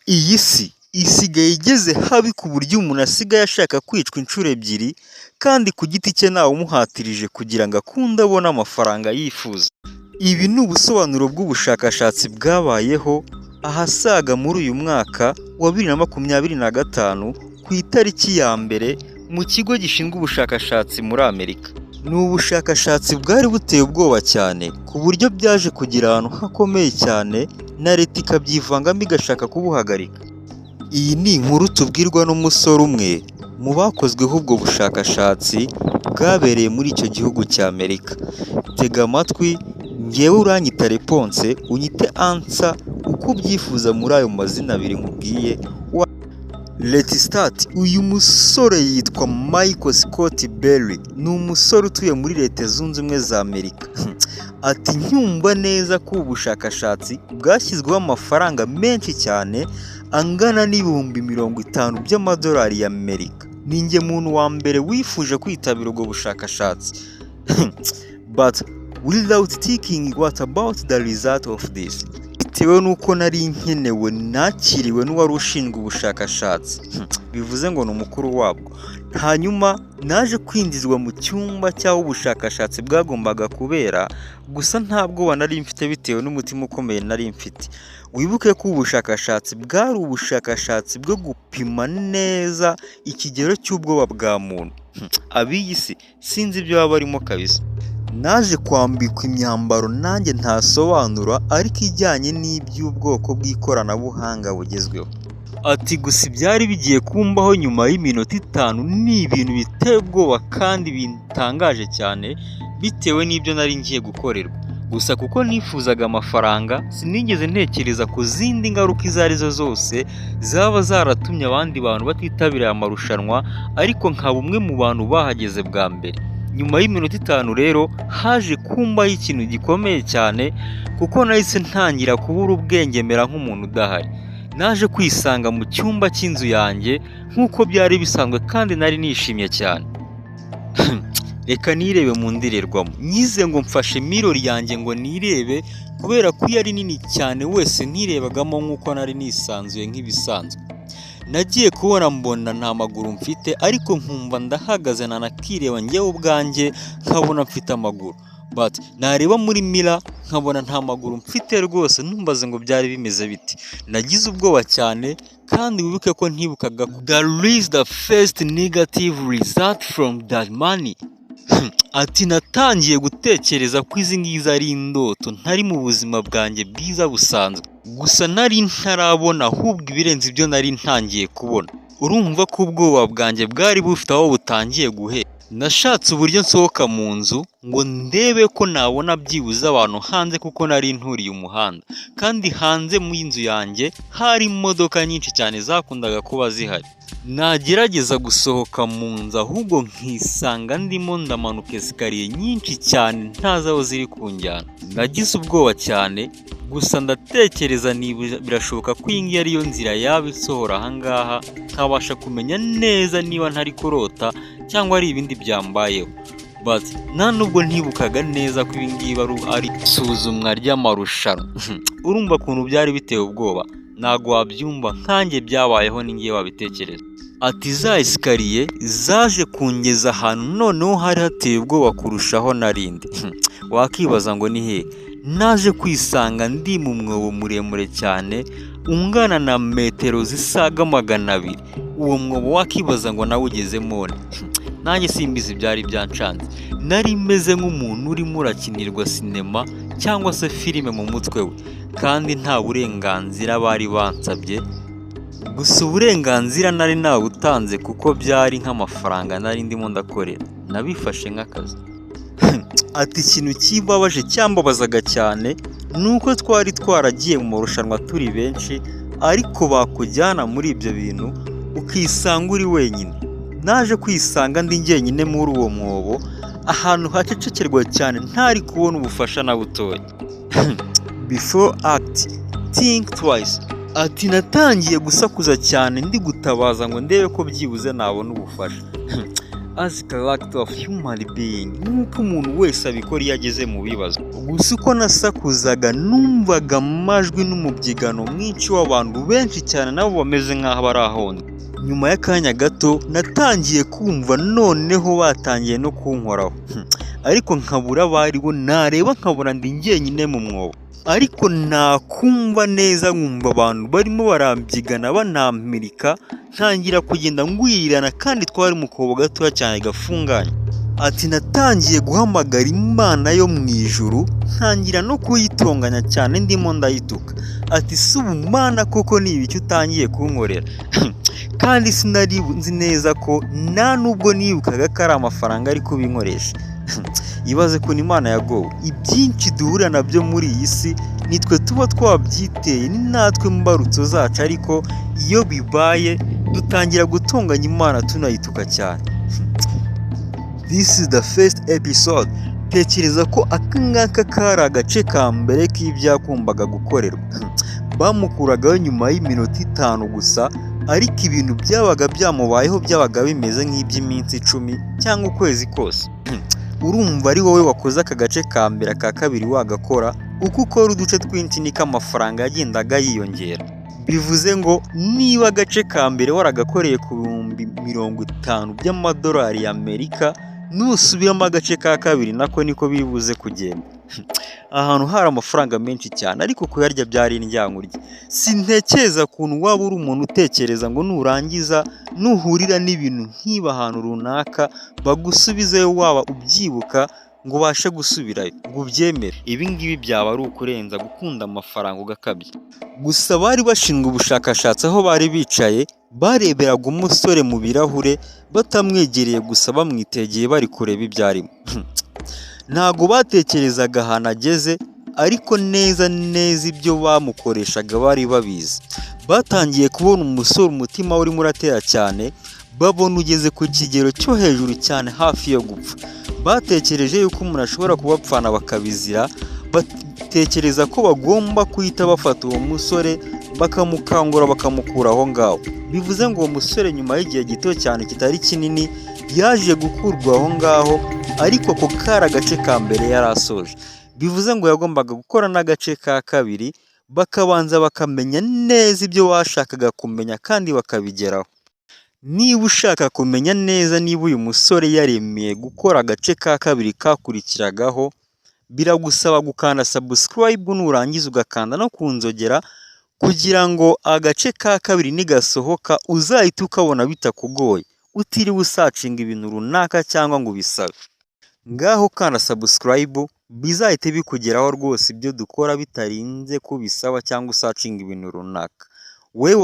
Iyi si isigaye igeze habi ku buryo umuntu asigaye ashaka kwicwa inshuro ebyiri kandi ku giti cye ntawumuhatirije kugira ngo akunde abone amafaranga yifuza. Ibi ni ubusobanuro bw'ubushakashatsi bwabayeho ahasaga muri uyu mwaka wa 2025 ku itariki ya mbere mu kigo gishinzwe ubushakashatsi muri Amerika. Ni ubushakashatsi bwari buteye ubwoba cyane ku buryo byaje kugira ahantu hakomeye cyane na leta ikabyivangamo igashaka kubuhagarika. Iyi ni inkuru tubwirwa n'umusore umwe mu bakozweho ubwo bushakashatsi bwabereye muri icyo gihugu cya Amerika. Tega amatwi, ngewe uranyita Reponse, unyite Ansa uko ubyifuza muri ayo mazina abiri nkubwiye. Let's start. Uyu musore yitwa Michael Scott Berry, ni umusore utuye muri Leta Zunze Ubumwe za Amerika. Ati nyumva neza ko ubu bushakashatsi bwashyizweho amafaranga menshi cyane angana n'ibihumbi 50 by'amadolari y'Amerika. Ninjye muntu wa mbere wifuje kwitabira ubwo bushakashatsi. But without thinking what about the result of this? Bitewe nuko nari nkenewe nakiriwe n'uwari ushinzwe ubushakashatsi, bivuze ngo ni umukuru wabwo. Hanyuma naje kwinjizwa mu cyumba cy'aho ubushakashatsi bwagombaga kubera, gusa nta bwoba nari mfite bitewe n'umutima ukomeye nari mfite. Wibuke ko ubushakashatsi bwari ubushakashatsi bwo gupima neza ikigero cy'ubwoba bwa muntu. Ab'iyi si sinzi ibyo baba barimo kabisa. Naje kwambikwa imyambaro nanjye ntasobanura ariko ijyanye n'iby'ubwoko bw'ikoranabuhanga bugezweho. Ati gusa byari bigiye kumbaho nyuma y'iminota 5 ni ibintu biteye ubwoba kandi bitangaje cyane bitewe n'ibyo nari ngiye gukorerwa. Gusa kuko nifuzaga amafaranga sinigeze ntekereza ku zindi ngaruka izo arizo zose zaba zaratumye abandi bantu batitabira amarushanwa, ariko nkaba umwe mu bantu bahageze bwa mbere. Nyuma y'iminota 5 rero haje kumbaho ikintu gikomeye cyane kuko nahise ntangira kubura ubwenge mera nk'umuntu udahari. Naje kwisanga mu cyumba cy'inzu yanjye nk'uko byari bisanzwe kandi nari nishimye cyane. Reka nirebe mu ndirerwamo, nyize ngo mfashe mirror yanjye ngo nirebe kubera ko yari nini cyane wese ntirebagamo nk'uko nari nisanzuye nk'ibisanzwe. Nagiye kubona mbona nta maguru mfite ariko nkumva ndahagaze nanakireba njyewe ubwanjye nkabona mfite amaguru. But nareba muri mirror nkabona nta maguru mfite rwose, numbaze ngo byari bimeze biti. Nagize ubwoba cyane kandi wibuke ko ntibukaga there is the first negative result from that money. Ati natangiye gutekereza ko izi ngizi ari indoto ntari mu buzima bwanjye bwiza busanzwe. Gusa nari ntarabona ahubwo ibirenze ibyo nari ntangiye kubona. Urumva ko ubwoba bwanjye bwari bufite aho butangiye guhera. Nashatse uburyo nsohoka mu nzu ngo ndebe ko nabona byibuze abantu hanze kuko nari nturiye umuhanda. Kandi hanze mu inzu yanjye hari imodoka nyinshi cyane zakundaga kuba zihari. Nagerageza gusohoka mu nzu ahubwo nkisanga ndimo ndamanuka esikariye nyinshi cyane ntazi aho ziri kunjyana. Nagize ubwoba cyane, gusa ndatekereza niba birashoboka ko iyi ngiyi ariyo nzira yaba isohora ahangaha nkabasha kumenya neza niba ntari kurota cyangwa ari ibindi byambayeho. But nta nubwo ntibukaga neza ko ibi ngibi ari isuzumwa ry'amarushanwa. Urumva ukuntu byari biteye ubwoba, ntago wabyumva nkanjye byabayeho n'ingiye wabitekereza. Ati za esikariye zaje kungeza ahantu noneho hari hateye ubwoba kurushaho narindi. Wakibaza ngo ni he? Naje kwisanga ndi mu mwobo muremure cyane ungana na metero zisaga 200. Uwo mwobo wakibaza ngo nawe ugezemo nte? Nanjye simbizi byari byancanze. Nari meze nk'umuntu urimo urakinirwa sinema cyangwa se filime mu mutwe we, kandi nta burenganzira bari bansabye. Gusa uburenganzira nari nawutanze kuko byari nk'amafaranga nari ndimo ndakorera. Nabifashe nk'akazi. Ati ikintu kibabaje cyambabazaga cyane nuko twari twaragiye mu marushanwa turi benshi ariko bakujyana muri ibyo bintu ukisanga uri wenyine. Naje kwisanga ndi njyenyine muri uwo mwobo ahantu hacecekerwa cyane ntari kubona ubufasha na butoya. Before act, think twice. Ati natangiye gusakuza cyane ndi gutabaza ngo ndebe ko byibuze nabona ubufasha. as character of human being, nk'uko umuntu wese abikora iyo ageze mu bibazo. Gusa uko nasakuzaga numvaga amajwi n'umubyigano mwinshi w'abantu benshi cyane nabo bameze nk'aho bari ahondi. Nyuma y'akanya gato natangiye kumva noneho batangiye no kunkoraho, ariko nkabura abari bo, nareba nkabona ndi njyenyine mu mwobo, ariko nakumva neza nkumva abantu barimo barambyigana banampirika, ntangira kugenda ngwirirana kandi twari mu kobo gatoya cyane gafunganye. Ati natangiye guhamagara Imana yo mu ijuru, ntangira no kuyitonganya cyane ndimo ndayituka. Ati si ubumana koko ni ibiki utangiye kunkorera? Kandi sinari nzi neza ko nta nubwo nibukaga ko ari amafaranga ari kubinkoresha. Ibaze ko Imana yagowe, ibyinshi duhura nabyo muri iyi si nitwe tuba twabyiteye, ni natwe mbarutso zacu, ariko iyo bibaye dutangira gutonganya Imana tunayituka cyane. This is the first episode. Tekereza ko aka ngaka kari agace ka mbere k'ibyakumbaga gukorerwa. Bamukuragaho nyuma y'iminota 5 gusa, ariko ibintu byabaga byamubayeho byabaga bimeze nk'iby'iminsi 10 cyangwa ukwezi kose. Urumva ari wowe wakoze aka gace ka mbere, aka kabiri wagakora, uko ukora uduce twinshi niko amafaranga yagendaga yiyongera. Bivuze ngo niba agace ka mbere waragakoreye ku bihumbi 50 by'amadolari y'Amerika, nusubiramo agace ka kabiri nako niko bibuze kugenda. Ahantu hari amafaranga menshi cyane, ariko kuyarya byari indyankurye. Sintekereza kuntu waba uri umuntu utekereza ngo nurangiza nuhurira n'ibintu nk'iba ahantu runaka bagusubizeyo waba ubyibuka ngo ubashe gusubirayo ngo ubyemere. Ibi ngibi byaba ari ukurenza gukunda amafaranga ugakabya. Gusa bari bashinzwe ubushakashatsi aho bari bicaye, bareberaga umusore mu birahure batamwegereye gusa bamwitegeye bari kureba ibyo arimo. Ntago batekerezaga ahantu ageze, ariko neza neza ibyo bamukoreshaga bari babizi. Batangiye kubona umusore umutima urimo uratera cyane, babona ugeze ku kigero cyo hejuru cyane hafi yo gupfa. Batekereje yuko umuntu ashobora kubapfana bakabizira, batekereza ko bagomba kuhita bafata uwo musore bakamukangura bakamukura aho ngaho. Bivuze ngo uwo musore nyuma y'igihe gito cyane kitari kinini yaje gukurwa aho ngaho, ariko ko kari agace ka mbere yari asoje. Bivuze ngo yagombaga gukora n'agace ka kabiri, bakabanza bakamenya neza ibyo bashakaga kumenya kandi bakabigeraho. Niba ushaka kumenya neza niba uyu musore yaremeye gukora agace ka kabiri kakurikiragaho, biragusaba gukanda subscribe, nurangiza ugakanda no kunzogera, kugira ngo agace ka kabiri nigasohoka uzahita ukabona bitakugoye, utiriwe usacinga ibintu runaka cyangwa ngo ubisabe. Ngaho kanda subscribe, bizahite bikugeraho rwose ibyo dukora bitarinze kubisaba cyangwa usacinga ibintu runaka. Wewe